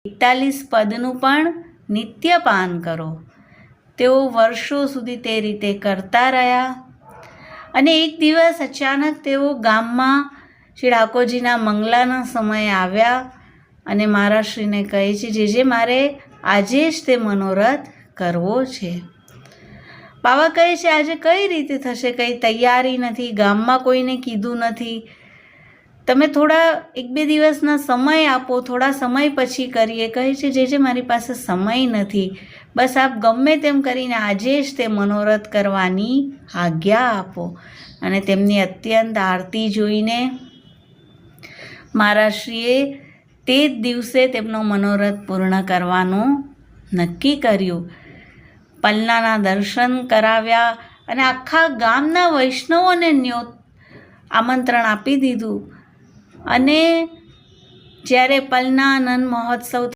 41 પદનું પણ નિત્યપાન કરો. તેઓ વર્ષો સુધી તે રીતે કરતા રહ્યા અને એક દિવસ અચાનક તેઓ ગામમાં શ્રી ઠાકોરજીના મંગલાના સમયે આવ્યા અને મહારાજશ્રીને કહે છે, જે મારે આજે જ તે મનોરથ કરવો છે. બાબા કહે છે, આજે કઈ રીતે થશે? કંઈ તૈયારી નથી, ગામમાં કોઈને કીધું નથી. તમે થોડા 1-2 દિવસના સમય આપો, થોડા સમય પછી કરીએ. કહે છે, જે મારી પાસે સમય નથી, બસ આપ ગમે તેમ કરીને આજે જ તે મનોરથ કરવાની આજ્ઞા આપો. અને તેમની અત્યંત આરતી જોઈને મહારાજશ્રીએ તે જ દિવસે તેમનો મનોરથ પૂર્ણ કરવાનું નક્કી કર્યું. પલનાના દર્શન કરાવ્યા અને આખા ગામના વૈષ્ણવોને આમંત્રણ આપી દીધું. અને જ્યારે પલના આનંદ મહોત્સવ